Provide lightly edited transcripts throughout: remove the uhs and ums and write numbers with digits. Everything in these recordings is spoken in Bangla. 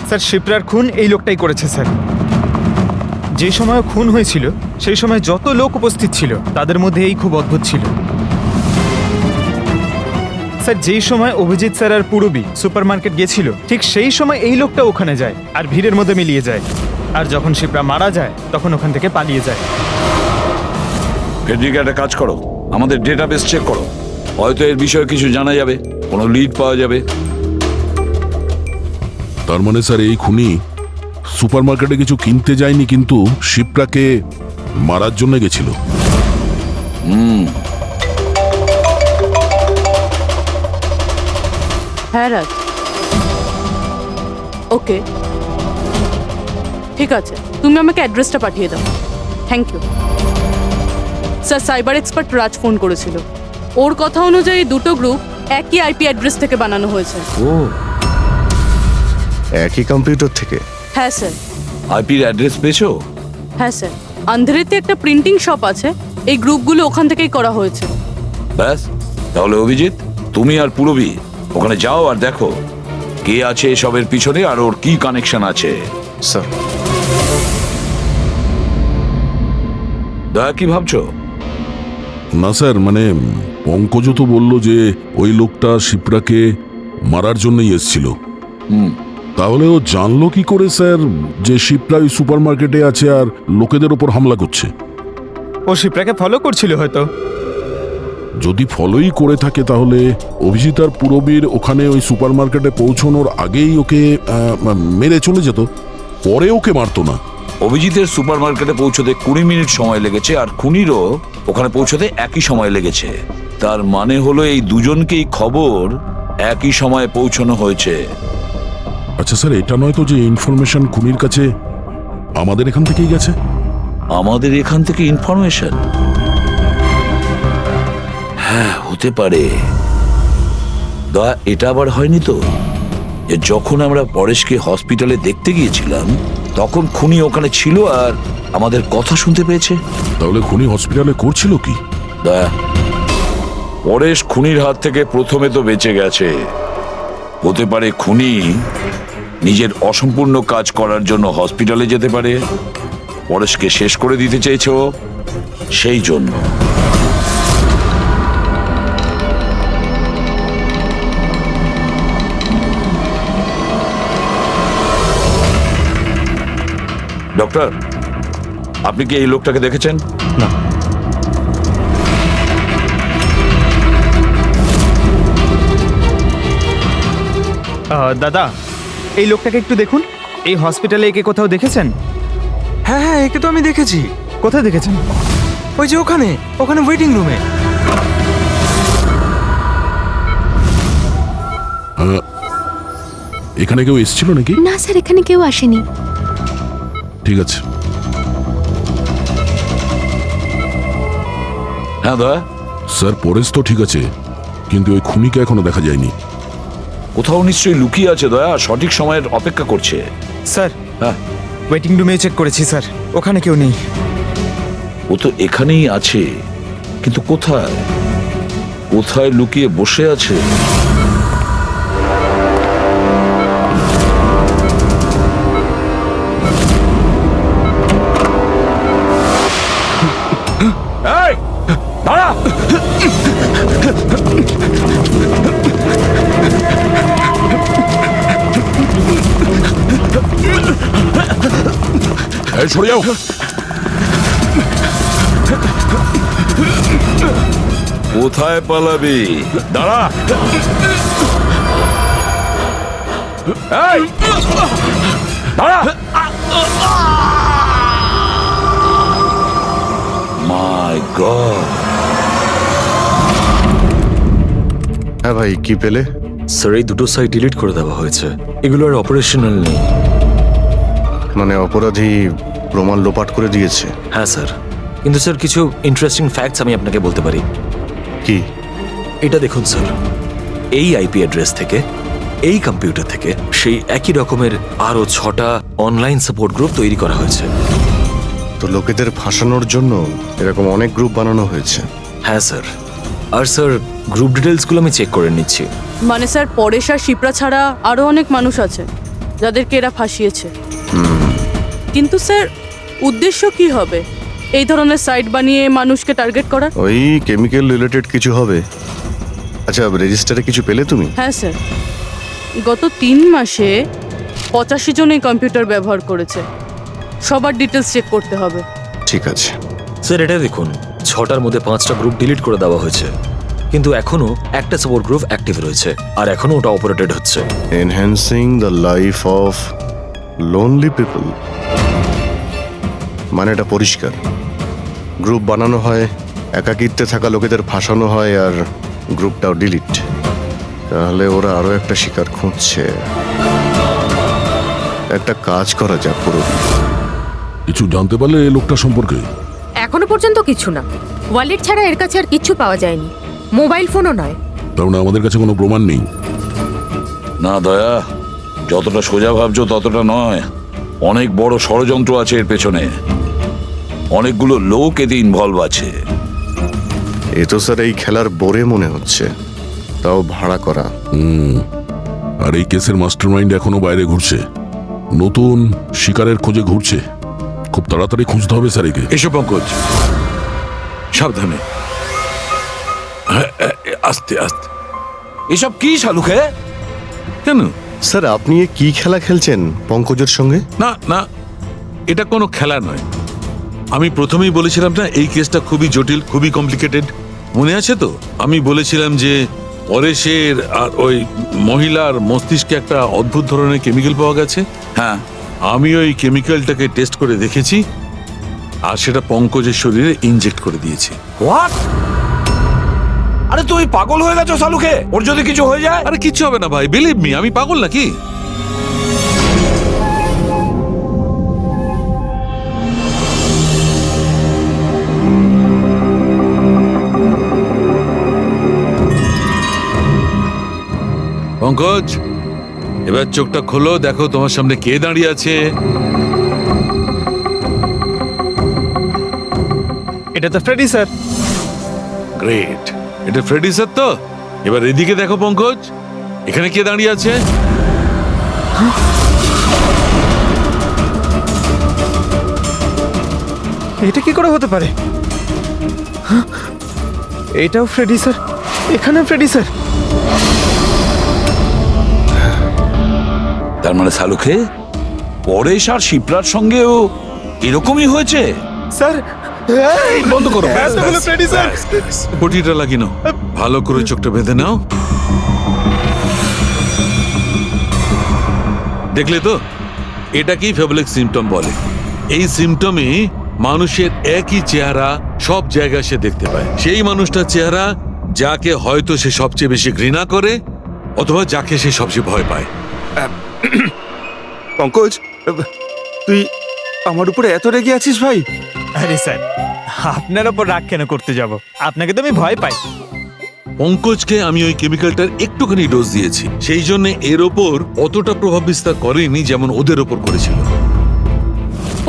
স্যার শিপ্রার খুন এই লোকটাই করেছে স্যার। যে সময় খুন হয়েছিল সেই সময় যত লোক উপস্থিত ছিল তাদের মধ্যে এই খুব অদ্ভুত ছিল। স্যার যেই সময় অভিজিৎ স্যার আর পূরবী সুপারমার্কেট গেছিল ঠিক সেই সময় এই লোকটা ওখানে যায় আর ভিড়ের মধ্যে মিলিয়ে যায়, আর যখন শিপ্রা মারা যায় তখন ওখান থেকে পালিয়ে যায়। ফেডরিকা, একটা কাজ করো, আমাদের ডেটাবেস চেক করো, হয়তো এর বিষয়ে কিছু জানা যাবে, কোনো লিড পাওয়া যাবে। তার মানে স্যার এই খুনি সুপারমার্কেটে কিছু কিনতে যায়নি, কিন্তু শিপ্রাকে মারার জন্য গেছিল। হ্যাঁ রাজ, ওকে ঠিক আছে, তুমি আমাকে অ্যাড্রেসটা পাঠিয়ে দাও। Thank you sir. Cyber expert Raj phone করেছিল, ওর কথা অনুযায়ী দুটো গ্রুপ একই আইপি অ্যাড্রেস থেকে বানানো হয়েছে। ও, একই কম্পিউটার থেকে? হ্যাঁ স্যার। আইপির অ্যাড্রেস পেয়েছো? হ্যাঁ স্যার, আন্ধারেতে একটা প্রিন্টিং শপ আছে, এই গ্রুপগুলো ওখান থেকেই করা হয়েছে। ব্যাস, তাহলে অভিজিৎ তুমি আর পূরবী ওখানে যাও আর দেখো কে আছে এসবের পিছনে আর ওর কি কানেকশন আছে। স্যার। দয়া, কি ভাবছো? না স্যার, মানে পঙ্কজ তো বলল যে ওই লোকটা শিপ্রাকে মারার জন্যই এসেছিল। তাহলে ও জানলো কি করে স্যার যে শিপ্রা ওই সুপারমার্কেটে আছে আর লোকেদের ওপর হামলা করছে? ও শিপ্রাকে ফলো করছিল হয়তো। যদি ফলোই করে থাকে তাহলে অভিজিৎ আর পূরবীর ওখানে ওই সুপারমার্কেটে পৌঁছানোর আগেই ওকে মেরে চলে যেত, পরে ওকে মারতো না। অভিজিতের সুপারমার্কেটে পৌঁছতে 20 মিনিট সময় লেগেছে আর খুনিরও ওখানে পৌঁছতে একই সময় লেগেছে। তার মানে হলো এই দুজনকেই খবর একই সময়ে পৌঁছানো হয়েছে। আচ্ছা স্যার, এটা নয় তো যে ইনফরমেশন খুনির কাছে আমাদের এখান থেকেই গেছে? আমাদের এখান থেকে ইনফরমেশন? হ্যাঁ, হতে পারে। দয়া, এটা আবার হয়নি তো যে যখন আমরা পরেশকে হসপিটালে দেখতে গিয়েছিলাম তখন খুনি ওখানে ছিল আর আমাদের কথা শুনতে পেয়েছে? তাহলে খুনি হসপিটালে করছিল কি? দয়া, পরেশ খুনির হাত থেকে প্রথমে তো বেঁচে গেছে, হতে পারে খুনি নিজের অসম্পূর্ণ কাজ করার জন্য হসপিটালে যেতে পারে, পরেশকে শেষ করে দিতে চেয়েছে ও, সেই জন্য। ডক্টর, আপনি কি এই লোকটাকে দেখেছেন? না। দাদা, এই লোকটাকে একটু দেখুন। এই হসপিটালে একে কোথাও দেখেছেন? হ্যাঁ হ্যাঁ, একে তো আমি দেখেছি। কোথায় দেখেছেন? ওই যে ওখানে ওখানে ওয়েটিং রুমে। এখানে কেউ এসেছিল নাকি? না স্যার, এখানে কেউ আসেনি। ঠিক আছে। হ্যাঁ দয়া, স্যার পরেশ তো ঠিক আছে, কিন্তু ওই খুনিকে এখনো দেখা যায়নি। কোথাও নিশ্চয়ই লুকিয়ে আছে দয়া, সঠিক সময়ের অপেক্ষা করছে। স্যার, হ্যাঁ, ওয়েটিং রুমে চেক করেছি স্যার, ওখানে কেউ নেই। ও তো এখানেই আছে, কিন্তু কোথায় কোথায় লুকিয়ে বসে আছে? এই, দাঁড়া! এই সরে যাও। কোথায় পালাবি? দাঁড়া! এই, দাঁড়া! মাই গড! হ্যাঁ ভাই, কি পেলে? স্যার, এই দুটো সাইট ডিলিট করে দেওয়া হয়েছে, এগুলো আর অপারেশনাল নেই। মানে অপরাধী প্রমাণ লোপাট করে দিয়েছে? হ্যাঁ স্যার, কিন্তু স্যার কিছু ইন্টারেস্টিং ফ্যাক্টস আমি আপনাকে বলতে পারি। কি? এটা দেখুন স্যার, এই আইপি অ্যাড্রেস থেকে, এই কম্পিউটার থেকে সেই একই রকমের আরো 6টা অনলাইন সাপোর্ট গ্রুপ তৈরি করা হয়েছে। তো লোকেদের ফাঁসানোর জন্য এরকম অনেক গ্রুপ বানানো হয়েছে? হ্যাঁ স্যার, আর স্যার গ্রুপ ডিটেলসগুলো আমি চেক করে নিচ্ছি। মানে স্যার, পরেশ আর শিপ্রা ছাড়া আরো অনেক মানুষ আছে। যাদেরকে এরা ফাঁসিয়েছে। কিন্তু স্যার, উদ্দেশ্য কি হবে এই ধরনের সাইট বানিয়ে মানুষকে টার্গেট করার? ওই কেমিক্যাল রিলেটেড কিছু হবে। আচ্ছা, রেজিস্টারে কিছু পেলে তুমি? হ্যাঁ স্যার, গত 3 মাসে 85 জন এই কম্পিউটার ব্যবহার করেছে। সবার ডিটেলস চেক করতে হবে। ঠিক আছে। স্যার এটা দেখুন, 6টার মধ্যে 5টা গ্রুপ ডিলিট করে দেওয়া হয়েছে, কিন্তু এখনো একটা সাপোর্ট গ্রুপ অ্যাক্টিভ রয়েছে আর এখনো ওটা অপারেটেড হচ্ছে। Enhancing the life of lonely people, মানে এটা পরিষ্কার। গ্রুপ বানানো হয়, একাকিত্বে থাকা লোকেদের ফাঁসানো হয়, আর গ্রুপটাও ডিলিট। তাহলে ওরা আরো একটা শিকার খুঁজছে। একটা কাজ করা যাক পুরো। কিছু জানতে পারলে এই লোকটা সম্পর্কে? এখনো পর্যন্ত কিছু না। ওয়ালেট ছাড়া এর কাছে আর কিচ্ছু পাওয়া যায়নি, মোবাইল ফোনও নয়। তার মানে আমাদের কাছে কোনো প্রমাণ নেই? না দয়া, যতটা সোজা ভাবছো ততটা নয়। অনেক বড় ষড়যন্ত্র আছে এর পেছনে, অনেকগুলো লোক এতে ইনভলভ আছে। এ তো স্যার এই খেলার বোরে মনে হচ্ছে, তাও ভাড়া করা। আর এই কেসের মাস্টারমাইন্ড এখনো বাইরে ঘুরছে, নতুন শিকারের খোঁজে ঘুরছে। খুব তাড়াতাড়ি খুঁজতে হবে স্যার একে। এসো পঙ্কজ, সাবধানে, আস্তে আস্তে। এসব কি শালুকে? কেন? স্যার, আপনি এ কি খেলা খেলছেন পঙ্কজের সঙ্গে? না না, এটা কোনো খেলা নয়। আমি প্রথমেই বলেছিলাম না এই কেসটা খুবই জটিল, খুবই কমপ্লিকেটেড। মনে আছে তো? আমি বলেছিলাম যে পরেশের আর ওই মহিলার মস্তিষ্কে একটা অদ্ভুত ধরনের কেমিক্যাল পাওয়া গেছে। হ্যাঁ, আমি ওই কেমিক্যালটাকে টেস্ট করে দেখেছি আর সেটা পঙ্কজের শরীরে ইনজেক্ট করে দিয়েছি। হোয়াট? আরে তুই পাগল হয়ে গেছো শালুকে? ওর যদি কিছু হয়ে যায়? আরে কিচ্ছু হবে না ভাই, বিলিভ মি, আমি পাগল নাকি? পঙ্কজ, এবার চোখটা খোলো, দেখো তোমার সামনে কে দাঁড়িয়ে আছে। এটা তো ফ্রেডি স্যার। গ্রেট, এটা ফ্রেডি স্যার তো? এবার এদিকে দেখো পঙ্কজ, এখানে কে দাঁড়িয়ে আছে? এটা কি করে হতে পারে? হ্যাঁ, এটাও ফ্রেডি স্যার, এখানেও ফ্রেডি স্যার। তার মানে শালুকে পরেশ আর শিপ্রার সঙ্গেও এরকমই হয়েছে? স্যার, বন্ধ করো, ব্যাস, এতগুলো ব্যাস, ফ্রেডি স্যার। ব্যাস। পটিটা লাগিয়ে নাও, ভালো করে চোখটা বেঁধে নাও। দেখলে তো, এটাকেই ফেবলিক সিমটম বলে। এই সিমটমে মানুষের একই চেহারা সব জায়গায় সে দেখতে পায়। সেই মানুষটার চেহারা যাকে হয়তো সে সবচেয়ে বেশি ঘৃণা করে অথবা যাকে সে সবচেয়ে ভয় পায়। পঙ্কজ, তুই আমার উপরে এত রেগে আছিস ভাই? আরে স্যার, আপনার ওপর রাগ কেন করতে যাব? আপনাকে তো আমি ভয় পাই। পঙ্কজকে আমি ওই কেমিক্যালটার একটুখানি ডোজ দিয়েছি, সেই জন্য এর ওপর অতটা প্রভাব বিস্তার করেনি যেমন ওদের ওপর করেছিল।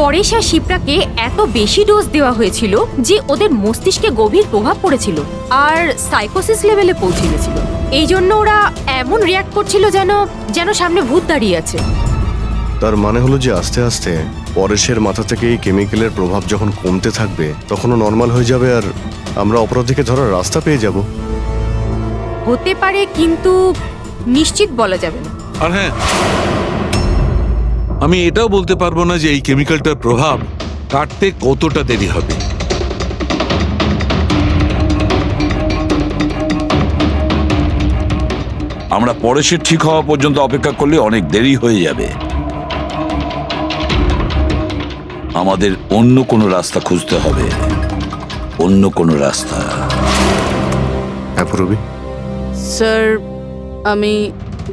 পরেশ আর শিপ্রাকে এত বেশি ডোজ দেওয়া হয়েছিল যে ওদের মস্তিষ্কে গভীর প্রভাব পড়েছিল আর সাইকোসিস লেভেলে পৌঁছে গেছিল। এই জন্য ওরা এমন রিয়াক্ট করছিল যেন যেন সামনে ভূত দাঁড়িয়ে আছে। তার মানে হলো যে আস্তে আস্তে পরেশের মাথা থেকে এই কেমিক্যালের প্রভাব যখন কমতে থাকবে তখনও নর্মাল হয়ে যাবে আর আমরা অপরাধীকে ধরার রাস্তা পেয়ে যাব। হতে পারে, কিন্তু নিশ্চিত বলা যাবে না। আর হ্যাঁ, আমি এটাও বলতে পারবো না যে এই কেমিক্যালটার প্রভাব কাটতে কতটা দেরি হবে। আমরা পরেশের ঠিক হওয়া পর্যন্ত অপেক্ষা করলে অনেক দেরি হয়ে যাবে। আমাদের অন্য কোনো রাস্তা খুঁজতে হবে, অন্য কোনো রাস্তা। হ্যাঁ পুরবি? স্যার, আমি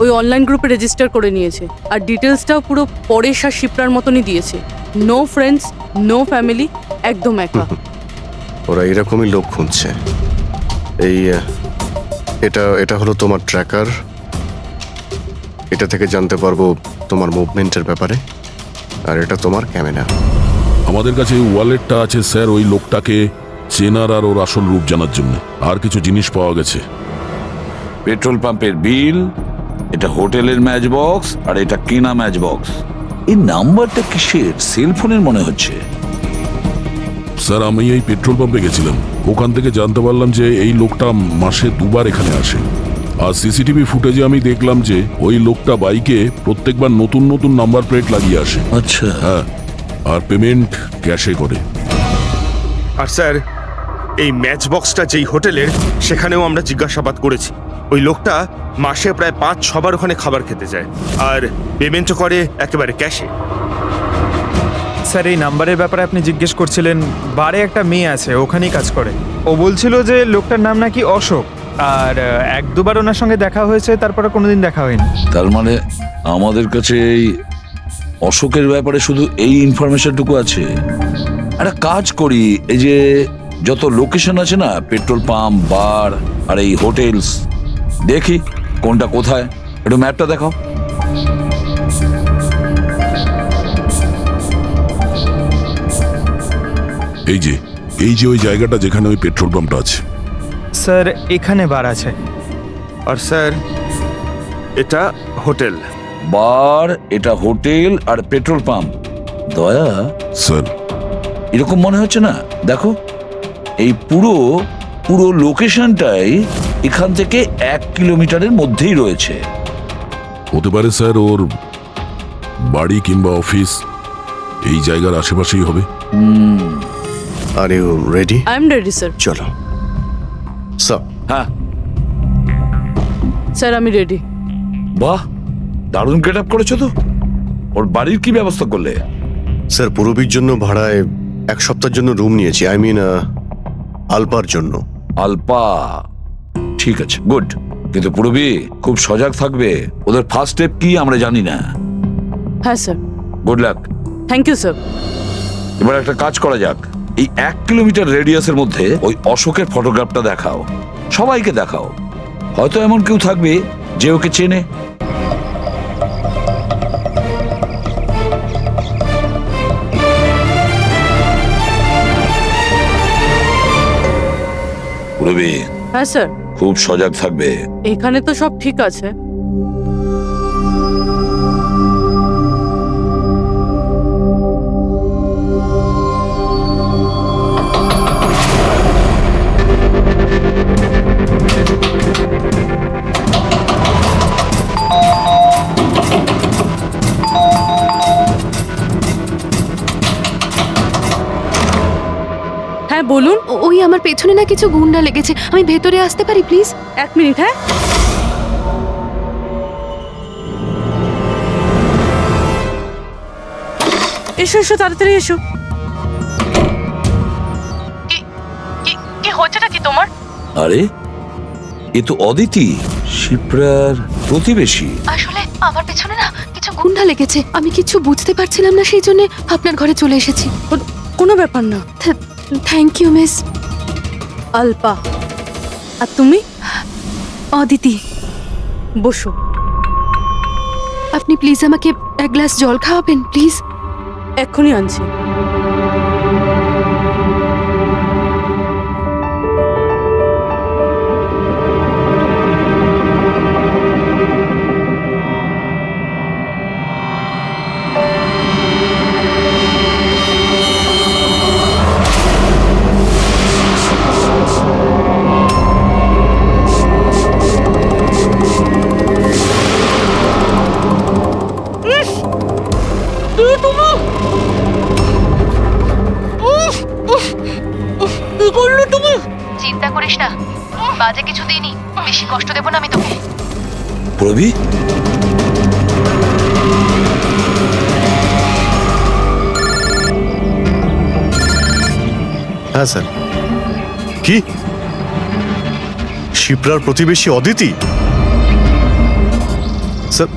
ওই অনলাইন গ্রুপে রেজিস্টার করে নিয়েছি আর ডিটেলসটাও পুরো পরেশ আর শিপ্রার মতনই দিয়েছে। নো ফ্রেন্ডস, নো ফ্যামিলি, একদম একা। ওরা এরকমই লোক খুঁজছে। এই এটা হলো তোমার ট্র্যাকার। এটা থেকে জানতে পারবো তোমার মুভমেন্টের ব্যাপারে। আর এটা তোমার ক্যামেরা। আমাদের কাছে এই ওয়ালেটটা আছে স্যার, ওই লোকটাকে চেনার আর ওর আসল রূপ জানার জন্য। আর কিছু জিনিস পাওয়া গেছে। পেট্রোল পাম্পের বিল এটা হোটেলের ম্যাচ বক্স আর এটা কেনা ম্যাচ বক্স। এই নাম্বারটা কিসের? সেলফোনের মনে হচ্ছে। স্যার আমি এই পেট্রোল পাম্পে গেছিলাম, ওখান থেকে জানতে পারলাম যে এই লোকটা মাসে 2 বার এখানে আসে। আর সিসিটিভি ফুটেজে আমি দেখলাম যে ওই লোকটা বাইকে প্রত্যেকবার নতুন নতুন নাম্বার প্লেট লাগিয়ে আসে। আচ্ছা, হ্যাঁ, আর পেমেন্ট ক্যাশে করে। আর স্যার, এই ম্যাচ বক্সটা যেই হোটেলের, সেখানেও আমরা জিজ্ঞাসাবাদ করেছি। ওই লোকটা মাসে প্রায় 5-6 বার ওখানে খাবার খেতে যায়, আর পেমেন্টও করে একেবারে ক্যাশে। স্যার এই নাম্বারের ব্যাপারে আপনি জিজ্ঞেস করছিলেন, বারে একটা মেয়ে আছে ওখানেই কাজ করে। ও বলছিল যে লোকটার নাম নাকি অশোক, আর 1-2 বার ওনার সঙ্গে দেখা হয়েছে, তারপরে কোনোদিন দেখা হয়নি। তার মানে আমাদের কাছে এই অশোকের ব্যাপারে শুধু এই ইনফরমেশনটুকু আছে। একটা কাজ করি, এই যে যত লোকেশন আছে না, পেট্রোল পাম্প, বার আর এই হোটেলস, দেখি কোনটা কোথায়। একটু ম্যাপটা দেখাও। এই যে ওই জায়গাটা যেখানে ওই পেট্রোল পাম্পটা আছে। স্যার এখানে বার আছে। আর স্যার, এটা হোটেল। বার, এটা হোটেল আর পেট্রোল পাম্প। দয়া, স্যার এরকম মনে হচ্ছে না? দেখো, এই পুরো লোকেশনটাই এখান থেকে 1 কিলোমিটারের মধ্যেই রয়েছে। হতে পারে স্যার ওর বাড়ি কিংবা অফিস এই জায়গার আশেপাশেই হবে। Are you ready? I am ready sir. চলো স্যার। হ্যাঁ, স্যার আমি রেডি। বাহ, দারুণ গেট আপ করেছো তো। ওর বাড়ির কি ব্যবস্থা করলে? স্যার পূরবীর জন্য ভাড়ায় 1 সপ্তাহের জন্য রুম নিয়েছি। আই মিন আলপার জন্য। আলপা, ঠিক আছে, গুড। কিন্তু পূরবী খুব সজাগ থাকবে। ওদের ফার্স্ট স্টেপ কি আমরা জানি না। হ্যাঁ sir. Good luck. Thank you sir. এবার একটা কাজ করা যাক, এই 1 কিলোমিটার রেডিয়াসের মধ্যে ওই অশোকের ফটোগ্রাফটা দেখাও, সবাইকে দেখাও। হয়তো এমন কেউ থাকবে যে ওকে চেনে। পূরবী হ্যাঁ স্যার। খুব সজাগ থাকবে। এখানে তো সব ঠিক আছে। হ্যাঁ বলুন। ওই আমার পেছনে না কিছু গুন্ডা লেগেছে, আমি ভেতরে আসতে পারি প্লিজ? 1 মিনিট। হ্যাঁ এসো এসো, তাড়াতাড়ি এসো। কি হচ্ছেটা কি তোমার? আরে, এ তো অদিতি, শিপ্রার প্রতিবেশী। আসলে আমার পেছনে না কিছু গুন্ডা লেগেছে, আমি কিছু বুঝতে পারছিলাম না, সেই জন্য আপনার ঘরে চলে এসেছি। কোনো ব্যাপার না। Thank you miss. আলপা। আর তুমি? অদিতি। বসো। আপনি প্লিজ আমাকে 1 গ্লাস জল খাওয়াবেন প্লিজ? এক্ষুনি আনছি। চিন্তা করিস না, বাজে কিছু দিইনি, বেশি কষ্ট দেব না আমি তোকে। পূরবী, হ্যাঁ স্যার। কি শিপ্রার প্রতিবেশী অদিতি? স্যার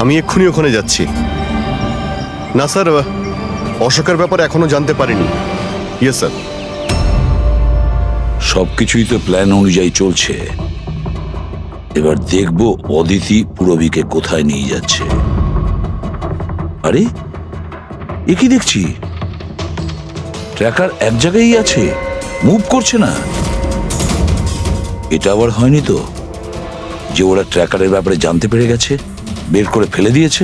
আমি এক্ষুনি ওখানে যাচ্ছি। না স্যার, অশোকের ব্যাপারে এখনো জানতে পারিনি। Yes sir. সবকিছুই তো প্ল্যান অনুযায়ী চলছে। এবার দেখবো অদিতি পূরবীকে কোথায় নিয়ে যাচ্ছে। আরে, এ কি দেখছি? ট্র্যাকার এক জায়গায় আছে, মুভ করছে না। এটা আবার হয়নি তো? যে ওরা ট্র্যাকারের ব্যাপারে জানতে পেরে গেছে, বের করে ফেলে দিয়েছে?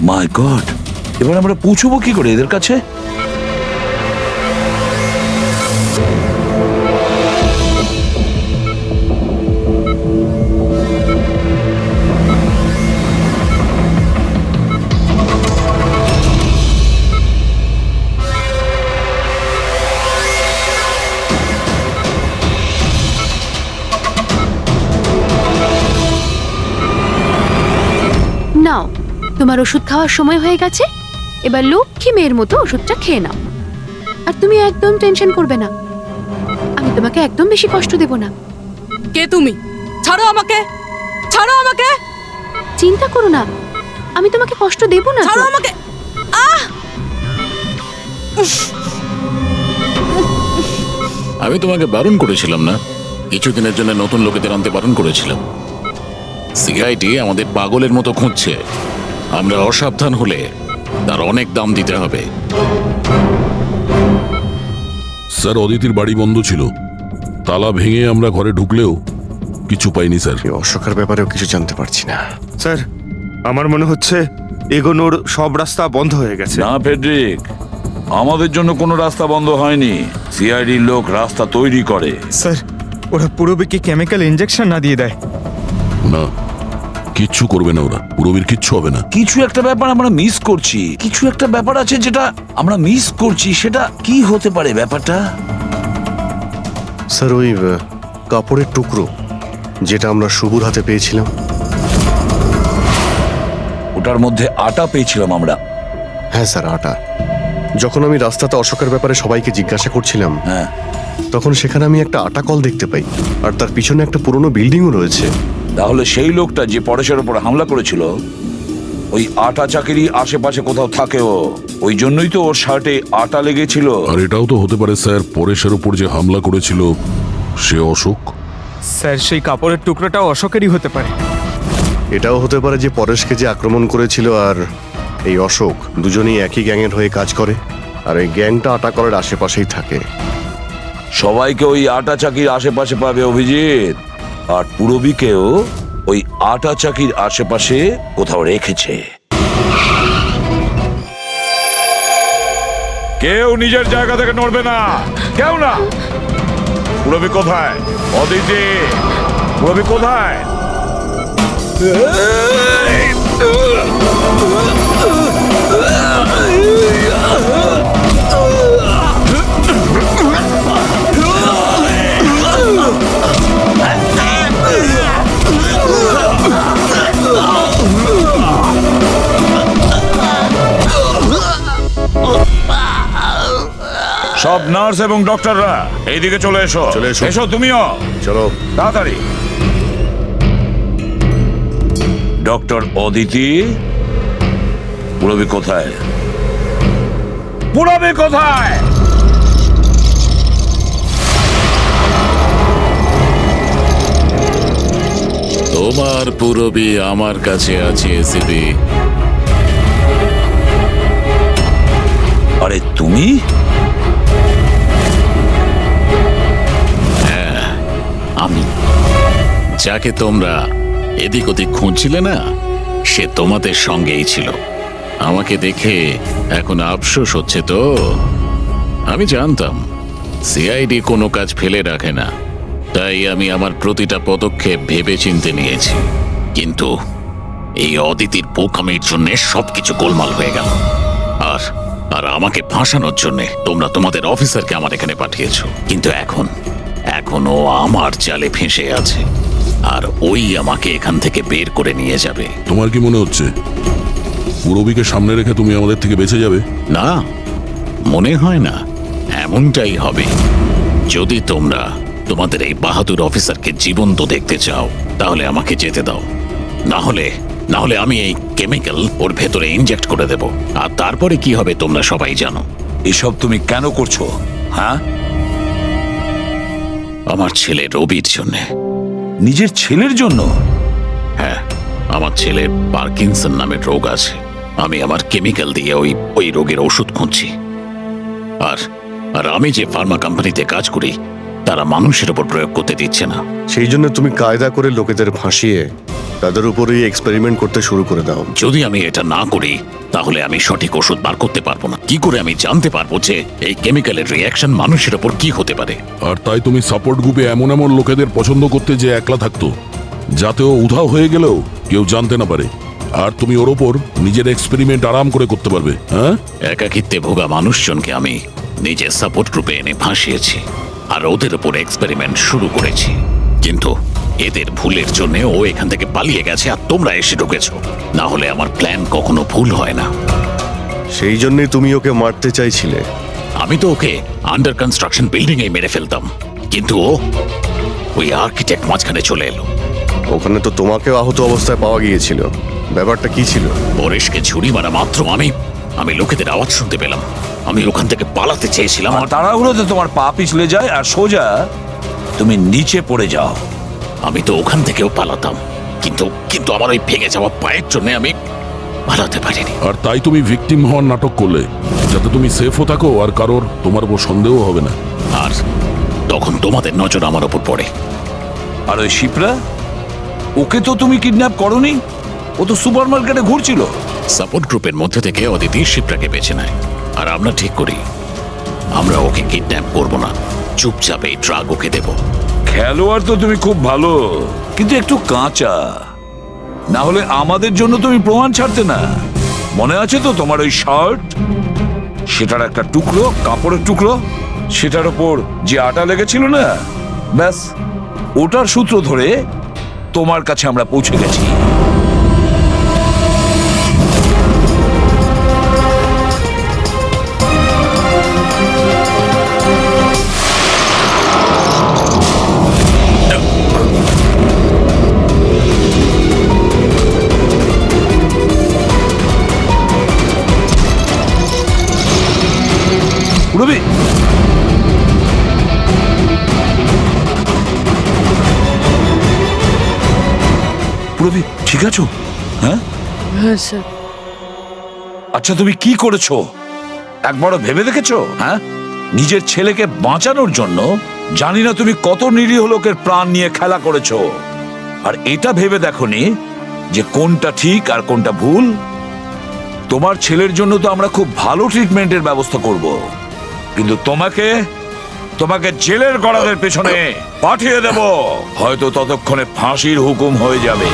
মাই গড, এবার আমরা পৌঁছবো কি করে এদের কাছে? নাও, তোমার ওষুধ খাওয়ার সময় হয়ে গেছে। এবার লক্ষ্মী মেয়ের মতো ওষুধটা খেয়ে নাও। আর তুমি একদম টেনশন করবে না, আমি তোমাকে একদম বেশি কষ্ট দেব না। কে তুমি? ছাড়ো আমাকে, ছাড়ো আমাকে, চিন্তা করো না, আমি তোমাকে কষ্ট দেব না তো। ছাড়ো আমাকে। আমি তোমাকে বারণ করেছিলাম না? কিছুদিনের জন্য নতুন লোকেদের আনতে বারণ করেছিলাম। সিআইডি আমাদের পাগলের মতো খুঁজছে। আমরা অসাবধান হলে তার অনেক দাম দিতে হবে। স্যার, অদিতির বাড়ি বন্ধ ছিল, তালা ভেঙে আমরা ঘরে ঢুকলেও কিছু পাইনি স্যার। এই অশোকের ব্যাপারেও কিছু জানতে পারছি না। স্যার, আমার মনে হচ্ছে এগোনোর সব রাস্তা বন্ধ হয়ে গেছে। না ফেডরিক, আমাদের জন্য কোনো রাস্তা বন্ধ হয়নি। সিআইডির লোক রাস্তা তৈরি করে। স্যার, ওরা পুরবিকে কেমিক্যাল ইনজেকশন না দিয়ে দেয়? না, কিচ্ছু করবে না ওরা, পুরবীর কিচ্ছু হবে না। কিছু একটা ব্যাপার আমরা মিস করছি, কিছু একটা ব্যাপার আছে যেটা আমরা মিস করছি। সেটা কি হতে পারে ব্যাপারটা? স্যার, ওই কাপড়ের টুকরো যেটা আমরা শুভর হাতে পেয়েছিলাম। ওটার মধ্যে আটা পেয়েছিলাম আমরা। হ্যাঁ স্যার, আটা। যখন আমি রাস্তাতে অশোকের ব্যাপারে সবাইকে জিজ্ঞাসা করছিলাম, হ্যাঁ, তখন সেখানে আমি একটা আটা কল দেখতে পাই, আর তার পিছনে একটা পুরনো বিল্ডিংও রয়েছে। তাহলে সেই লোকটা যে পরেশের উপর হামলা করেছিল, ওই আটা চাকিরি আশেপাশে কোথাও থাকে ও। ওই জন্যই তো ওর শার্টে আটা লেগেছিল। আর এটাও তো হতে পারে স্যার, পরেশের উপর যে হামলা করেছিল সে অশোক। স্যার, সেই কাপড়ের টুকরোটাও অশোকেরই হতে পারে। এটাও হতে পারে যে পরেশকে যে আক্রমণ করেছিল আর এই অশোক দুজনেই একই গ্যাংয়ের হয়ে কাজ করে, আর এই গ্যাংটা আটা কলের আশেপাশেই থাকে। সবাইকে ওই আটা চাকির আশেপাশে পাবে অভিজিৎ, আর পুরবীকেও ওই আটা চাকির আশেপাশে কোথাও রেখেছে। কেউ নিজের জায়গা থেকে নড়বে না, কেউ না। পুরবী কোথায়? অদিতি, পুরবী কোথায়? সব নার্স এবং ডক্টররা এইদিকে চলে এসো। চলে এসো। এসো তুমিও, চলো তাড়াতাড়ি। ডক্টর অদিতি, পুরবী কোথায়? পুরবী কোথায়? তোমার পুরবী আমার কাছে আছে এসিবি। আরে তুমি? আমি যাকে তোমরা এদিক ওদিক খুঁজছিলে না, সে তোমাদের সঙ্গেই ছিল। আমাকে দেখে এখন আফসোস হচ্ছে তো? আমি জানতাম সিআইডি কোনো কাজ ফেলে রাখে না, তাই আমি আমার প্রতিটা পদক্ষেপ ভেবে চিন্তে নিয়েছি। কিন্তু এই অদিতির বোকামির জন্য সবকিছু গোলমাল হয়ে গেল। আর আর আমাকে ফাঁসানোর জন্য তোমরা তোমাদের অফিসারকে আমার এখানে পাঠিয়েছো। কিন্তু এখন ও আমার জালে ফেঁসে আছে, আর ওই আমাকে এখান থেকে বের করে নিয়ে যাবে। তোমার কি মনে হচ্ছে পুরবীকে সামনে রেখে তুমি আমাদের থেকে বেঁচে যাবে? না, মনে হয় না। এমনটাই হবে। যদি তোমরা তোমাদের এই বাহাদুর অফিসারকে জীবন্ত দেখতে চাও, তাহলে আমাকে যেতে দাও। না হলে আমি এই কেমিক্যাল ওর ভেতরে ইনজেক্ট করে দেব, আর তারপরে কি হবে তোমরা সবাই জানো। এসব তুমি কেন করছো? হ্যাঁ, আমার ছেলে রবির জন্যে। নিজের ছেলের জন্য? হ্যাঁ, আমার ছেলের পার্কিনসন নামের রোগ আছে। আমি আমার কেমিক্যাল দিয়ে ওই রোগের ওষুধ খুঁজছি। আর আমি যে ফার্মা কোম্পানিতে কাজ করি, তারা মানুষের উপর প্রয়োগ করতে দিচ্ছে না। সেই জন্য তুমি কায়দা করে লোকেদের ফাঁসিয়ে তাদের উপরেই এক্সপেরিমেন্ট করতে শুরু করে দাও। যদি আমি এটা না করি তাহলে আমি সঠিক ওষুধ বার করতে পারবো না। কি করে আমি জানতে পারবো যে এই কেমিক্যালের রিয়াকশন মানুষের উপর কি হতে পারে? আর তাই তুমি সাপোর্ট গ্রুপে এমন এমন লোকেদের পছন্দ করতে যে একলা থাকতো, যাতে ও উধাও হয়ে গেলেও কেউ জানতে না পারে। আর তুমি ওর ওপর নিজের এক্সপেরিমেন্ট আরাম করে করতে পারবে। হ্যাঁ, একাকিত্বে ভোগা মানুষজনকে আমি নিজের সাপোর্ট গ্রুপে এনে ফাঁসিয়েছি আর ওদের উপর এক্সপেরিমেন্ট শুরু করেছি। কিন্তু এদের ভুলের জন্য ও এখান থেকে পালিয়ে গেছে আর তোমরা এসে ঢুকেছো। না হলে আমার প্ল্যান কখনো ভুল হয় না। সেই জন্যই তুমি ওকে মারতে চাইছিলে। আমি তো ওকে আন্ডার কনস্ট্রাকশন বিল্ডিং এ মেরে ফেলতাম, কিন্তু ও ওই আর্কিটেক্ট মাঝখানে চলে এলো। ওখানে তো তোমাকেও আহত অবস্থায় পাওয়া গিয়েছিল। ব্যাপারটা কি ছিল? পরেশকে ছুরি মারা মাত্র আমি লোকেদের আওয়াজ শুনতে পেলাম। আমি ওখান থেকে পালাতে চেয়েছিলাম আর আমার তাড়াহুড়োতে তোমার পা পিছলে যায় আর সোজা তুমি নিচে পড়ে যাও। আমি তো ওখান থেকেও পালাতাম, কিন্তু কিন্তু আমার ওই ভেঙে যাওয়া পায়ের জন্য আমি পালাতে পারিনি। আর তাই তুমি ভিকটিম হওয়ার নাটক করলে, যাতে তুমি সেফও থাকো আর কারোর তোমার উপর সন্দেহ হবে না। আর তখন তোমাদের নজর আমার ওপর পড়ে। আর ওই শিপ্রা, ওকে তো তুমি কিডন্যাপ করনি, ও তো সুপার মার্কেটে ঘুরছিল। সাপোর্ট গ্রুপের মধ্যে থেকে অদিতি শিপ্রাকে বেছে নেয় আর আমরা ঠিক করি আমরা ওকে কিডন্যাপ করব না, চুপচাপ এই ড্রাগ ওকে দেব। খেলোয়াড় তো তুমি খুব ভালো, কিন্তু একটু কাঁচা। না হলে আমাদের জন্য তুমি প্রমাণ ছাড়তে না। মনে আছে তো তোমার ওই শার্ট, সেটার একটা টুকরো, কাপড়ের টুকরো, সেটার ওপর যে আটা লেগেছিল না, ব্যাস ওটার সূত্র ধরে তোমার কাছে আমরা পৌঁছে গেছি। রবি, রবি ঠিক আছো? হ্যাঁ হ্যাঁ স্যার। আচ্ছা, তুমি কি করেছো একবারও ভেবে দেখেছো? হ্যাঁ, নিজের ছেলেকে বাঁচানোর জন্য জানি না তুমি কত নিরীহ লোকের প্রাণ নিয়ে খেলা করেছো। আর এটা ভেবে দেখোনি যে কোনটা ঠিক আর কোনটা ভুল। তোমার ছেলের জন্য তো আমরা খুব ভালো ট্রিটমেন্টের ব্যবস্থা করব, কিন্তু তোমাকে জেলের গড়াদের পেছনে পাঠিয়ে দেব। হয়তো ততক্ষণে ফাঁসির হুকুম হয়ে যাবে।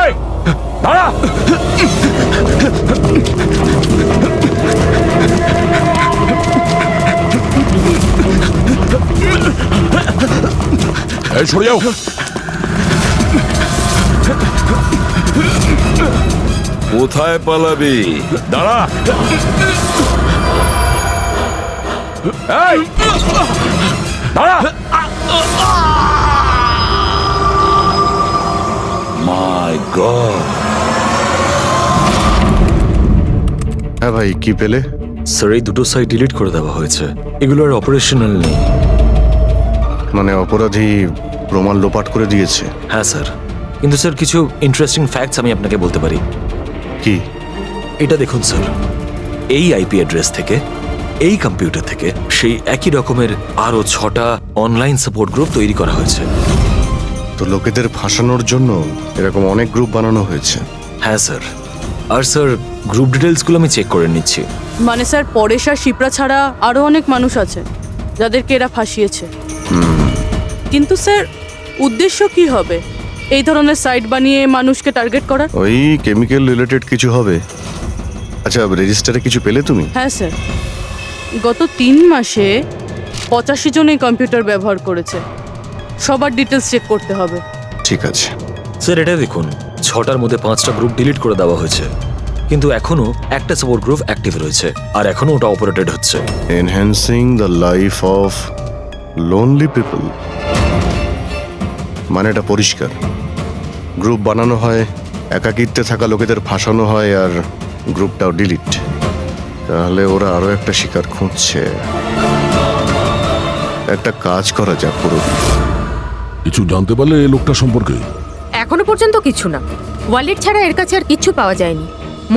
এই, দাঁড়া! এই সরে যাও। কোথায় পালাবি? দাঁড়া! এই, দাঁড়া! মাই গড! হ্যাঁ ভাই, কি পেলে? স্যার, এই দুটো সাইট ডিলিট করে দেওয়া হয়েছে। এগুলো আর অপারেশনাল নেই। মানে অপরাধী প্রমাণ লোপাট করে দিয়েছে? হ্যাঁ স্যার, কিন্তু স্যার কিছু ইন্টারেস্টিং ফ্যাক্টস আমি আপনাকে বলতে পারি। কি? এটা দেখুন স্যার, এই আইপি অ্যাড্রেস থেকে, এই কম্পিউটার থেকে সেই একই রকমের আরো 6টা অনলাইন সাপোর্ট গ্রুপ তৈরি করা হয়েছে। তো লোকেদের ফাঁসানোর জন্য এরকম অনেক গ্রুপ বানানো হয়েছে? হ্যাঁ স্যার। আর স্যার, গ্রুপ ডিটেলসগুলো আমি চেক করে নিচ্ছি। মানে স্যার, পরেশ আর শিপ্রা ছাড়া আরো অনেক মানুষ আছে যাদেরকে এরা ফাঁসিয়েছে। কিন্তু স্যার, উদ্দেশ্য কি হবে এই ধরনের সাইট বানিয়ে মানুষকে টার্গেট করার? ওই কেমিক্যাল রিলেটেড কিছু হবে। আচ্ছা, রেজিস্টারে কিছু পেলে তুমি? হ্যাঁ স্যার, গত 3 মাসে 85 জন এই কম্পিউটার ব্যবহার করেছে। সবার ডিটেলস চেক করতে হবে। ঠিক আছে স্যার, এটা দেখুন, 6টার মধ্যে 5টা গ্রুপ ডিলিট করে দেওয়া হয়েছে, কিন্তু এখনো একটা সাপোর্ট গ্রুপ অ্যাক্টিভ রয়েছে আর এখনো ওটা অপারেটেড হচ্ছে। Enhancing the life of lonely people, মানে এটা পরিষ্কার। গ্রুপ বানানো হয়, একাকিত্বে থাকা লোকেদের ফাঁসানো হয়, আর গ্রুপটাও ডিলিট। তাহলে ওরা আরো একটা শিকার খুঁজছে। একটা কাজ করা যাক পুরো। কিছু জানতে পারলে এই লোকটা সম্পর্কে? এখনো পর্যন্ত কিছু না। ওয়ালেট ছাড়া এর কাছে আর কিচ্ছু পাওয়া যায়নি।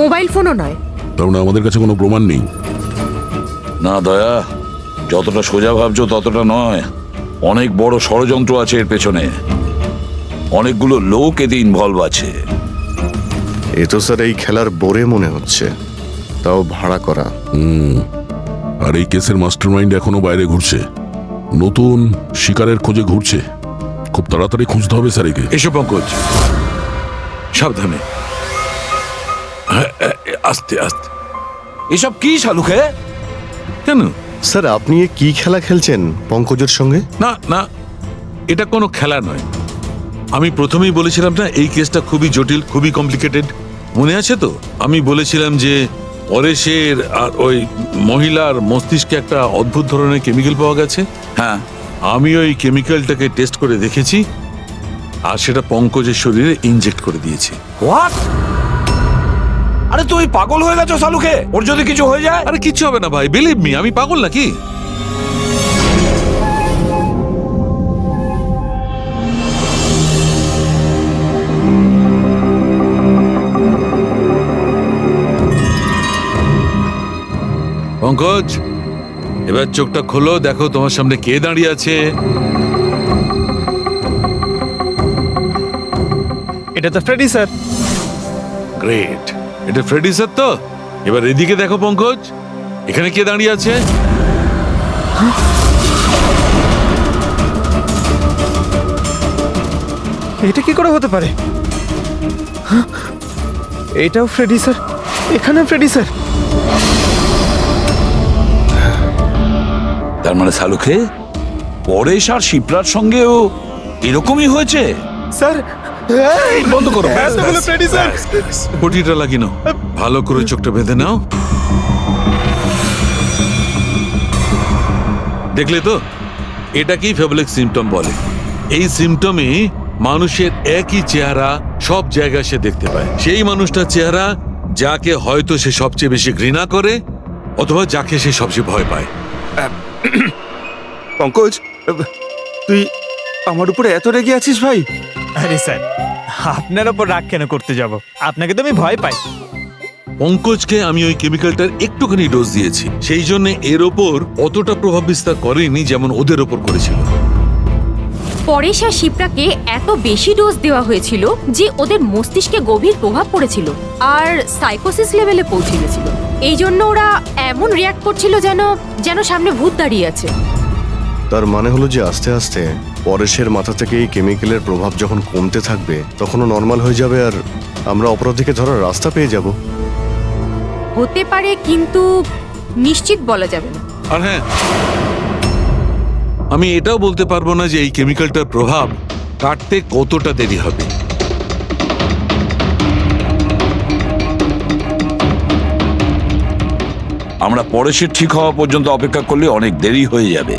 মোবাইল ফোনও নয়। তার মানে আমাদের কাছে কোনো প্রমাণ নেই। না দয়া, যতটা সোজা ভাবছো ততটা নয়। অনেক বড় ষড়যন্ত্র আছে এর পেছনে, অনেকগুলো লোক এতে ইনভলভ আছে। এ তো স্যার এই খেলার বোরে মনে হচ্ছে, তাও ভাড়া করা। আর এই কেসের মাস্টারমাইন্ড এখনো বাইরে ঘুরছে, নতুন শিকারের খোঁজে ঘুরছে। খুব তাড়াতাড়ি খুঁজতে হবে স্যার একে। এসো পঙ্কজ, সাবধানে, আস্তে আস্তে। এসব কি শালুকে? কেন? স্যার আপনি এ কি খেলা খেলছেন পঙ্কজের সঙ্গে? না না, এটা কোনো খেলা নয়। আমি প্রথমেই বলেছিলাম না এই কেসটা খুবই জটিল, খুবই কমপ্লিকেটেড। মনে আছে তো? আমি বলেছিলাম যে পরেশের আর ওই মহিলার মস্তিষ্কে একটা অদ্ভুত ধরনের কেমিক্যাল পাওয়া গেছে। হ্যাঁ, আমি ওই কেমিক্যালটাকে টেস্ট করে দেখেছি, আর সেটা পঙ্কজের শরীরে ইনজেক্ট করে দিয়েছি। হোয়াট? আরে তুই পাগল হয়ে গেছো শালুকে? ওর যদি কিছু হয়ে যায়? আরে কিচ্ছু হবে না ভাই, বিলিভ মি, আমি পাগল নাকি? পঙ্কজ, এবার চোখটা খোলো, দেখো তোমার সামনে কে দাঁড়িয়ে আছে। এটা তো ফ্রেডি স্যার। গ্রেট, এটা ফ্রেডি স্যার তো? এবার এদিকে দেখো পঙ্কজ, এখানে কে দাঁড়িয়ে আছে? এটা কি করে হতে পারে? হ্যাঁ, এটাও ফ্রেডি স্যার, এখানেও ফ্রেডি স্যার। তার মানে শালুকে পরেশ আর শিপ্রার সঙ্গেও এরকমই হয়েছে? স্যার বন্ধ করো, ব্যাস, এতগুলো ব্যাস, ফ্রেডি স্যার। ব্যাস। পটিটা লাগিয়ে নাও, ভালো করে চোখটা বেঁধে নাও। দেখলে তো, এটাকেই ফেবলিক সিম্পটম বলে। এই সিম্পটমে মানুষের একই চেহারা সব জায়গায় সে দেখতে পায়। সেই মানুষটার চেহারা যাকে হয়তো সে সবচেয়ে বেশি ঘৃণা করে, অথবা যাকে সে সবচেয়ে ভয় পায়। পঙ্কজ, তুই আমার উপরে এত রেগে আছিস ভাই? আরে স্যার, আপনার ওপর রাগ কেন করতে যাব? আপনাকে তো আমি ভয় পাই। পঙ্কজকে আমি ওই কেমিক্যালটার একটুখানি ডোজ দিয়েছি, সেই জন্য এর ওপর অতটা প্রভাব বিস্তার করেনি যেমন ওদের ওপর করেছিল। পরেশ আর শিপ্রাকে এত বেশি ডোজ দেওয়া হয়েছিল যে ওদের মস্তিষ্কে গভীর প্রভাব পড়েছিল আর সাইকোসিস লেভেলে পৌঁছে গেছিল। এই জন্য ওরা এমন রিয়াক্ট করছিল যেন যেন সামনে ভূত দাঁড়িয়ে আছে। তার মানে হলো যে আস্তে আস্তে পরেশের মাথা থেকে এই কেমিক্যালের প্রভাব যখন কমতে থাকবে তখনও নর্মাল হয়ে যাবে, আর আমরা অপরাধীকে ধরার রাস্তা পেয়ে যাব। হতে পারে, কিন্তু নিশ্চিত বলা যাবে না। আর হ্যাঁ, আমি এটাও বলতে পারবো না যে এই কেমিক্যালটার প্রভাব কাটতে কতটা দেরি হবে। আমরা পরেশের ঠিক হওয়া পর্যন্ত অপেক্ষা করলে অনেক দেরি হয়ে যাবে।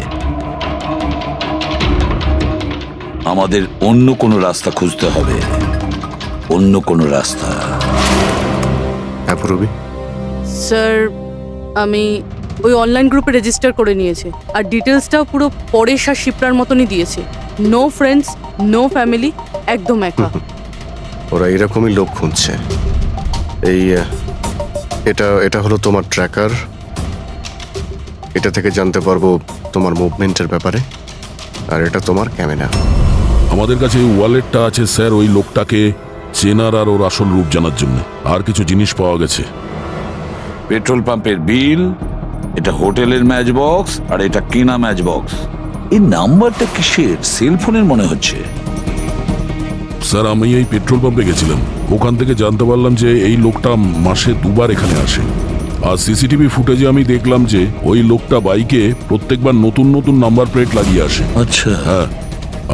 আমাদের অন্য কোনো রাস্তা খুঁজতে হবে, অন্য কোনো রাস্তা। হ্যাঁ পূরবী, স্যার আমি ওই অনলাইন গ্রুপে রেজিস্টার করে নিয়েছি, আর ডিটেলসটাও পুরো পরেশ আর শিপ্রার মতনই দিয়েছি। নো ফ্রেন্ডস, নো ফ্যামিলি, একদম একা। ওরা এরকমই লোক খুঁজছে। এই এটা হলো তোমার ট্র্যাকার। এটা থেকে জানতে পারবো তোমার মুভমেন্টের ব্যাপারে, আর এটা তোমার ক্যামেরা। আমাদের কাছে এই ওয়ালেটটা আছে স্যার, ওই লোকটাকে চেনার আর ওর আসল রূপ জানার জন্য। আর কিছু জিনিস পাওয়া গেছে। পেট্রোল পাম্পের বিল, এটা হোটেলের ম্যাচ বক্স, আর এটা কিনা ম্যাচ বক্স। এই নাম্বারটা কিসের? সেলফোনের মনে হচ্ছে। স্যার আমি এই পেট্রোল পাম্পে গেছিলাম, ওখান থেকে জানতে পারলাম যে এই লোকটা মাসে দুবার এখানে আসে। আর সিসিটিভি ফুটেজে আমি দেখলাম যে ওই লোকটা বাইকে প্রত্যেকবার নতুন নতুন নাম্বার প্লেট লাগিয়ে আসে। আচ্ছা, হ্যাঁ,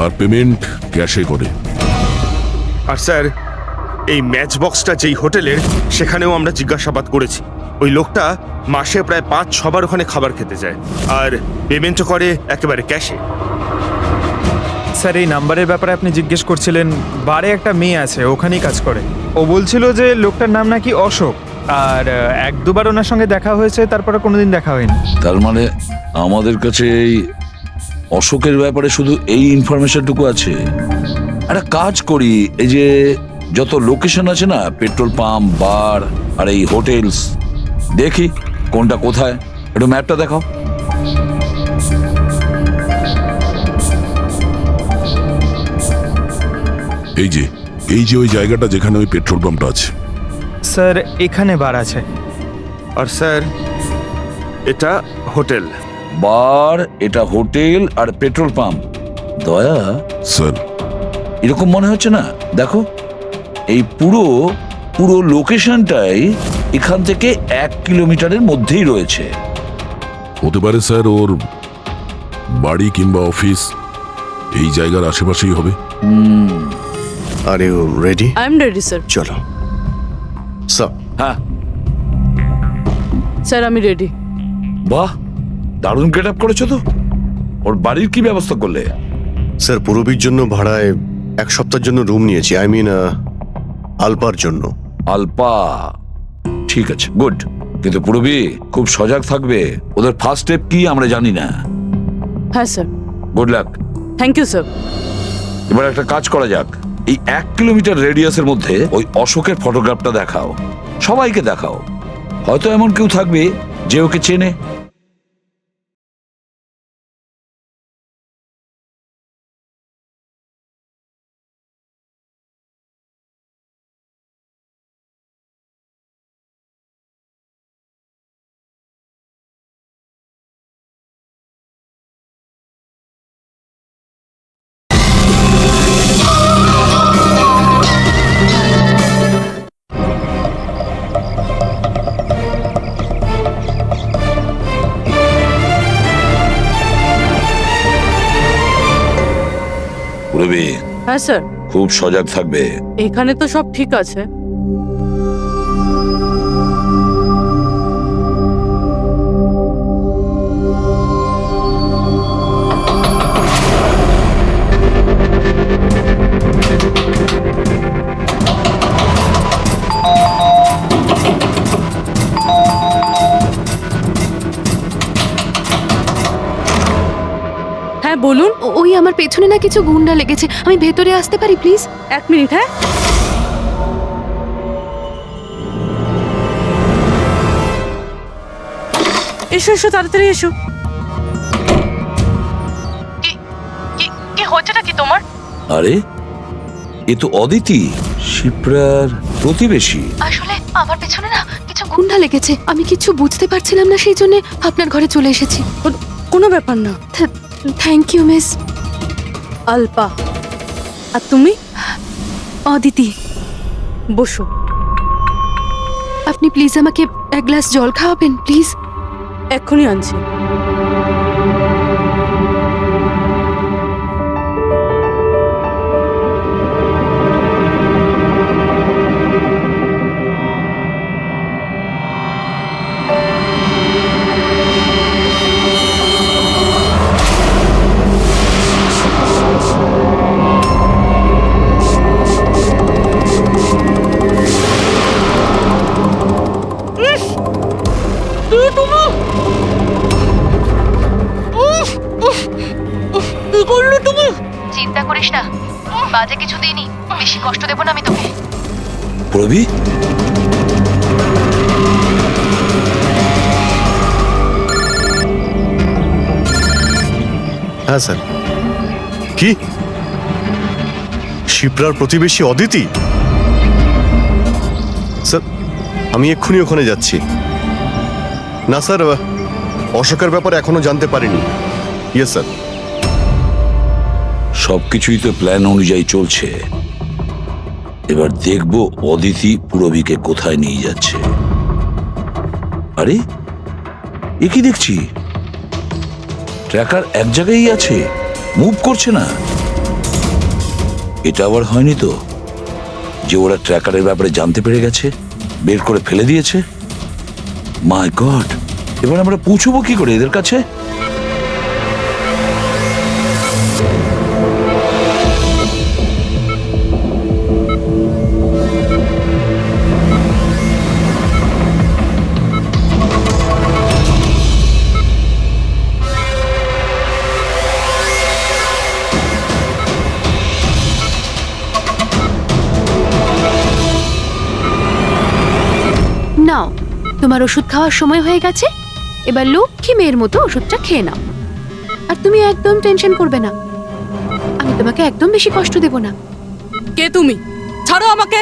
আর পেমেন্ট ক্যাশে করে। আর স্যার, এই ম্যাচ বক্সটা যেই হোটেলের, সেখানেও আমরা জিজ্ঞাসাবাদ করেছি। ওই লোকটা মাসে প্রায় 5-6বার ওখানে খাবার খেতে যায়, আর পেমেন্টও করে একেবারে ক্যাশে। স্যার এই নাম্বারের ব্যাপারে আপনি জিজ্ঞেস করছিলেন, বারে একটা মেয়ে আছে, ওখানেই কাজ করে। ও বলছিল যে লোকটার নাম নাকি অশোক, আর এক দুবার ওনার সঙ্গে দেখা হয়েছে, তারপরে কোনোদিন দেখা হয়নি। তার মানে আমাদের কাছে এই অশোকের ব্যাপারে শুধু এই ইনফরমেশনটুকু আছে। একটা কাজ করি, এই যে যত লোকেশন আছে না, পেট্রোল পাম্প, বার আর এই হোটেলস, দেখি কোনটা কোথায়। একটু ম্যাপটা দেখাও। এই যে ওই জায়গাটা যেখানে ওই পেট্রোল পাম্পটা আছে। স্যার এখানে বার আছে। আর স্যার এটা হোটেল। বার, এটা হোটেল আর পেট্রোল পাম্প। দয়া, স্যার এরকম মনে হচ্ছে না? দেখো, এই পুরো লোকেশনটাই এখান থেকে 1 কিলোমিটারের মধ্যেই রয়েছে। হতে পারে স্যার ওর বাড়ি কিংবা অফিস এই জায়গার আশেপাশেই হবে। Are you ready? I am ready sir. চলো স্যার। হ্যাঁ, স্যার আমি রেডি। বাহ, দারুণ গেট আপ করেছো তো। ওর বাড়ির কি ব্যবস্থা করলে? স্যার পূরবীর জন্য ভাড়ায় 1 সপ্তাহের জন্য রুম নিয়েছি। আই মিন আলপার জন্য। আলপা, ঠিক আছে, গুড। কিন্তু পূরবী খুব সজাগ থাকবে। ওদের ফার্স্ট স্টেপ কি আমরা জানি না। হ্যাঁ sir. Good luck. Thank you sir. এবার একটা কাজ করা যাক, এই 1 কিলোমিটার রেডিয়াসের মধ্যে ওই অশোকের ফটোগ্রাফটা দেখাও, সবাইকে দেখাও। হয়তো এমন কেউ থাকবে যে ওকে চেনে। পূরবী হ্যাঁ স্যার। খুব সজাগ থাকবে। এখানে তো সব ঠিক আছে। হ্যাঁ বলুন। ওই আমার পেছনে না কিছু গুন্ডা লেগেছে, আমি ভেতরে আসতে পারি প্লিজ? 1 মিনিট। হ্যাঁ এসো এসো, তাড়াতাড়ি এসো। কি হচ্ছেটা কি তোমার? আরে, এ তো অদিতি, শিপ্রার প্রতিবেশী। আসলে আমার পেছনে না কিছু গুন্ডা লেগেছে, আমি কিছু বুঝতে পারছিলাম না, সেই জন্য আপনার ঘরে চলে এসেছি। কোনো ব্যাপার না। Thank you miss. আলপা। আর তুমি? অদিতি। বসো। আপনি প্লিজ আমাকে 1 গ্লাস জল খাওয়াবেন প্লিজ? এক্ষুনি আনছি। চিন্তা করিস না, বাজে কিছু দিইনি, বেশি কষ্ট দেব না আমি তোকে। পূরবী, হ্যাঁ স্যার। কি? শিপ্রার প্রতিবেশী অদিতি? স্যার আমি এক্ষুনি ওখানে যাচ্ছি। না স্যার, অশোকের ব্যাপারে এখনো জানতে পারিনি। Yes sir. সবকিছুই তো প্ল্যান অনুযায়ী চলছে। এবার দেখবো অদিতি পূরবীকে কোথায় নিয়ে যাচ্ছে। আরে, এ কি দেখছি, ট্র্যাকার এক জায়গায় আছে, মুভ করছে না। এটা আবার হয়নি তো যে ওরা ট্র্যাকারের ব্যাপারে জানতে পেরে গেছে, বের করে ফেলে দিয়েছে? মাই গড, এবার আমরা পৌঁছবো কি করে এদের কাছে? তোমার ওষুধ খাওয়ার সময় হয়ে গেছে, এবার লক্ষ্মী মেয়ের মতো ওষুধটা খেয়ে নাও। আর তুমি একদম টেনশন করবে না, আমি তোমাকে একদম বেশি কষ্ট দেব না। কে তুমি? ছাড়ো আমাকে,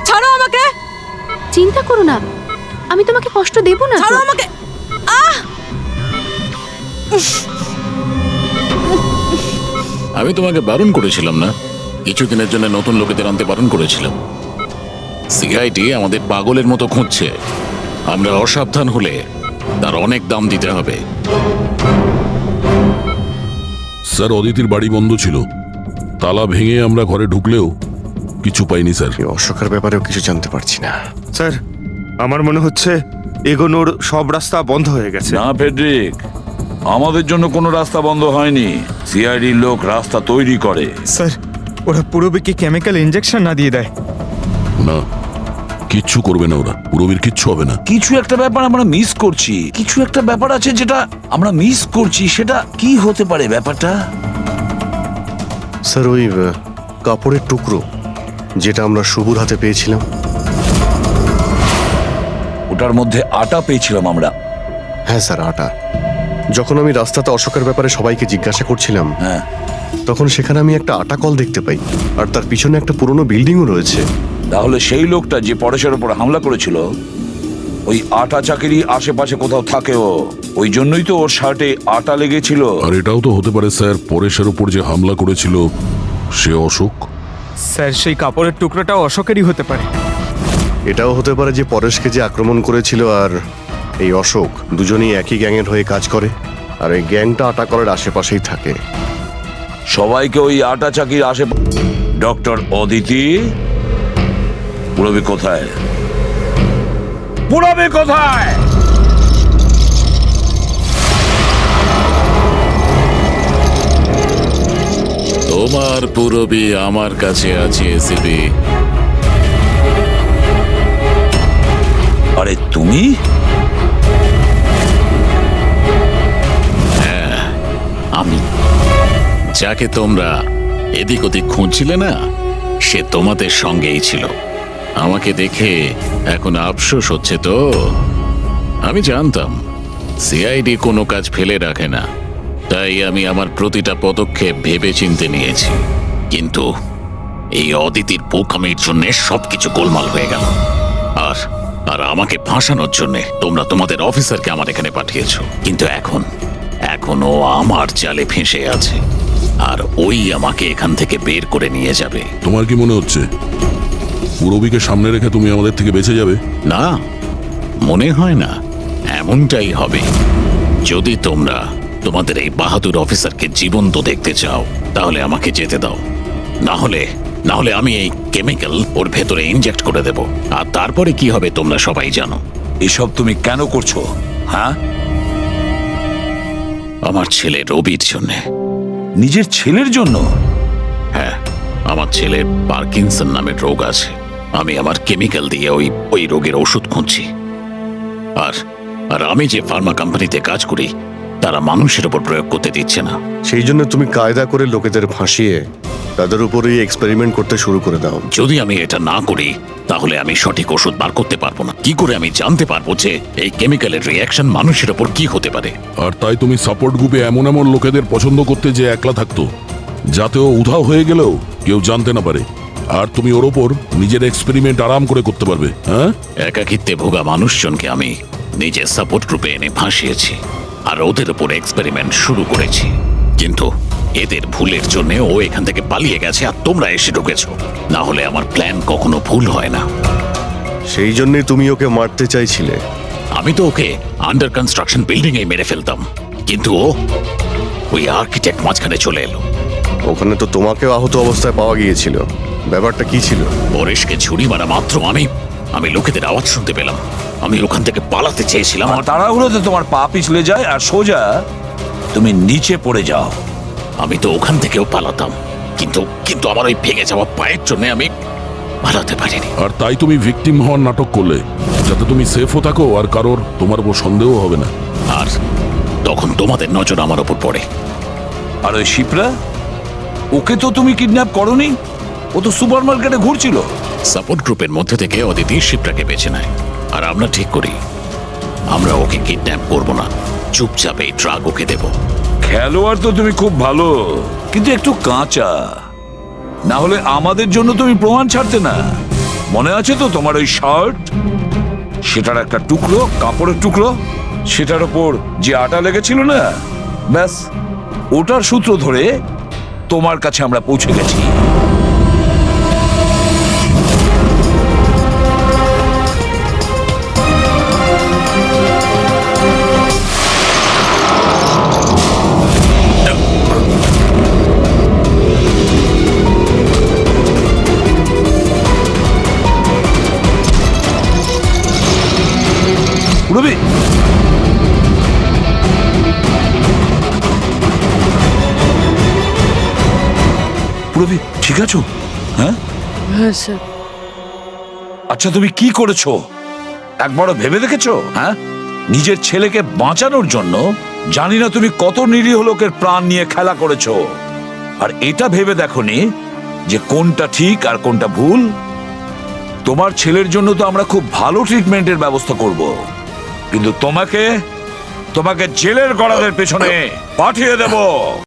ছাড়ো আমাকে, চিন্তা করো না, আমি তোমাকে কষ্ট দেব না তো। ছাড়ো আমাকে। আমি তোমাকে বারণ করেছিলাম না? কিছুদিনের জন্য নতুন লোকেদের আনতে বারণ করেছিলাম। সিআইডি আমাদের পাগলের মতো খুঁজছে। আমরা অসাবধান হলে তার অনেক দাম দিতে হবে। স্যার, অদিতির বাড়ি বন্ধ ছিল, তালা ভেঙে আমরা ঘরে ঢুকলেও কিছু পাইনি স্যার। এই অশোকের ব্যাপারেও কিছু জানতে পারছি না। স্যার, আমার মনে হচ্ছে এগোনোর সব রাস্তা বন্ধ হয়ে গেছে। না ফেডরিক, আমাদের জন্য কোনো রাস্তা বন্ধ হয়নি। সিআইডির লোক রাস্তা তৈরি করে। স্যার, ওরা পুরোবিকে কেমিক্যাল ইনজেকশন না দিয়ে দেয়? না, কিচ্ছু করবে না ওরা, পুরবীর কিচ্ছু হবে না। কিছু একটা ব্যাপার আমরা মিস করছি, কিছু একটা ব্যাপার আছে যেটা আমরা মিস করছি। সেটা কি হতে পারে ব্যাপারটা? স্যার, ওই কাপড়ের টুকরো যেটা আমরা শুভর হাতে পেয়েছিলাম। ওটার মধ্যে আটা পেয়েছিলাম আমরা। হ্যাঁ স্যার, আটা। যখন আমি রাস্তাতে অশোকের ব্যাপারে সবাইকে জিজ্ঞাসা করছিলাম, হ্যাঁ, তখন সেখানে আমি একটা আটা কল দেখতে পাই, আর তার পিছনে একটা পুরনো বিল্ডিংও রয়েছে। তাহলে সেই লোকটা যে পরেশের উপর হামলা করেছিল, ওই আটা চাকিরি আশেপাশে কোথাও থাকেও, ওই জন্যই তো ওর শার্টে আটা লেগেছিল। আর এটাও তো হতে পারে স্যার, পরেশের উপর যে হামলা করেছিল সে অশোক। স্যার, সেই কাপড়ের টুকরোটাও অশোকেরই হতে পারে। এটাও হতে পারে যে পরেশকে যে আক্রমণ করেছিল আর এই অশোক দুজনেই একই গ্যাংয়ের হয়ে কাজ করে, আর এই গ্যাংটা আটা করার আশেপাশেই থাকে। সবাইকে ওই আটা চাকির আশেপাশে। ডক্টর অদিতি, পুরবী কোথায়? পুরবী কোথায়? তোমার পুরবী আমার কাছে আছে এসিপি। আরে তুমি? আমি, যাকে তোমরা এদিক ওদিক খুঁজছিলে না, সে তোমাদের সঙ্গেই ছিল। আমাকে দেখে এখন আফসোস হচ্ছে তো? আমি জানতাম সিআইডি কোনো কাজ ফেলে রাখে না, তাই আমি আমার প্রতিটা পদক্ষেপ ভেবে চিন্তে নিয়েছি। কিন্তু এই অদিতির বোকামির জন্য সবকিছু গোলমাল হয়ে গেল। আর আর আমাকে ফাঁসানোর জন্য তোমরা তোমাদের অফিসারকে আমার এখানে পাঠিয়েছো। কিন্তু এখন ও আমার জালে ফেঁসে আছে, আর ওই আমাকে এখান থেকে বের করে নিয়ে যাবে। তোমার কি মনে হচ্ছে পুরবীকে সামনে রেখে তুমি আমাদের থেকে বেঁচে যাবে? না, মনে হয় না। এমনটাই হবে। যদি তোমরা তোমাদের এই বাহাদুর অফিসারকে জীবন্ত দেখতে চাও, তাহলে আমাকে যেতে দাও। না হলে আমি এই কেমিক্যাল ওর ভেতরে ইনজেক্ট করে দেব, আর তারপরে কি হবে তোমরা সবাই জানো। এসব তুমি কেন করছো? হ্যাঁ, আমার ছেলে রবির জন্য। নিজের ছেলের জন্য? হ্যাঁ, আমার ছেলের পার্কিনসন নামের রোগ আছে। আমি আমার কেমিক্যাল দিয়ে ওই রোগের ওষুধ খুঁজছি। আর আমি যে ফার্মা কোম্পানিতে কাজ করি, তারা মানুষের উপর প্রয়োগ করতে দিচ্ছে না। সেই জন্য তুমি কায়দা করে লোকেদের ফাঁসিয়ে তাদের উপরেই এক্সপেরিমেন্ট করতে শুরু করে দাও। যদি আমি এটা না করি, তাহলে আমি সঠিক ওষুধ বার করতে পারবো না। কি করে আমি জানতে পারবো যে এই কেমিক্যালের রিঅ্যাকশন মানুষের উপর কি হতে পারে? আর তাই তুমি সাপোর্ট গ্রুপে এমন এমন লোকেদের পছন্দ করতে যে একলা থাকতো, যাতে ও উধাও হয়ে গেলেও কেউ জানতে না পারে, আর তুমি ওর ওপর নিজের এক্সপেরিমেন্ট আরাম করে করতে পারবে। হ্যাঁ, একাকিত্বে ভোগা মানুষজনকে আমি নিজের সাপোর্ট গ্রুপে এনে ফাঁসিয়েছি, আর ওদের উপর এক্সপেরিমেন্ট শুরু করেছি। কিন্তু এদের ভুলের জন্য ও এখান থেকে পালিয়ে গেছে, আর তোমরা এসে ঢুকেছো। না হলে আমার প্ল্যান কখনো ভুল হয় না। সেই জন্যই তুমি ওকে মারতে চাইছিলে। আমি তো ওকে আন্ডার কনস্ট্রাকশন বিল্ডিং এ মেরে ফেলতাম, কিন্তু ওই আর্কিটেক্ট মাঝখানে চলে এলো। ওখানে তো তোমাকেও আহত অবস্থায় পাওয়া গিয়েছিল। ব্যাপারটা কি ছিল? পরেশকে ছুরি মারা মাত্র আমি লোকেদের আওয়াজ শুনতে পেলাম। আমি ওখান থেকে পালাতে চেয়েছিলাম, আমার তাড়াহুড়োতে তোমার পা পিছলে যায় আর সোজা তুমি নিচে পড়ে যাও। আমি তো ওখান থেকেও পালাতাম, কিন্তু আমার ওই ভেঙে যাওয়া পায়ের জন্য আমি পালাতে পারিনি। আর তাই তুমি ভিকটিম হওয়ার নাটক করলে, যাতে তুমি সেফও থাকো আর কারোর তোমার উপর সন্দেহ হবে না। আর তখন তোমাদের নজর আমার ওপর পড়ে। আর ওই শিপ্রা, ওকে তো তুমি কিডন্যাপ করোনি, ও তো সুপার মার্কেটে ঘুরছিল। সাপোর্ট গ্রুপের মধ্যে থেকে অদিতি শিপ্রাকে বেছে নেয়, আর আমরা ঠিক করি আমরা ওকে কিডন্যাপ করব না, চুপচাপ এই ট্রাক ওকে দেব। খেলোয়াড় তো তুমি খুব ভালো, কিন্তু একটু কাঁচা। না হলে আমাদের জন্য তুমি প্রমাণ ছাড়তে না। মনে আছে তো তোমার ওই শার্ট, সেটার একটা টুকরো, কাপড়ের টুকরো, সেটার ওপর যে আটা লেগেছিল না, ব্যাস ওটার সূত্র ধরে তোমার কাছে আমরা পৌঁছে গেছি। রবি, রবি ঠিক আছো? হ্যাঁ হ্যাঁ স্যার। আচ্ছা, তুমি কি করেছো একবারও ভেবে দেখেছো? হ্যাঁ, নিজের ছেলেকে বাঁচানোর জন্য জানি না তুমি কত নিরীহ লোকের প্রাণ নিয়ে খেলা করেছো, আর এটা ভেবে দেখোনি যে কোনটা ঠিক আর কোনটা ভুল। তোমার ছেলের জন্য তো আমরা খুব ভালো ট্রিটমেন্টের ব্যবস্থা করব, কিন্তু তোমাকে জেলের গড়াদের পেছনে পাঠিয়ে দেব।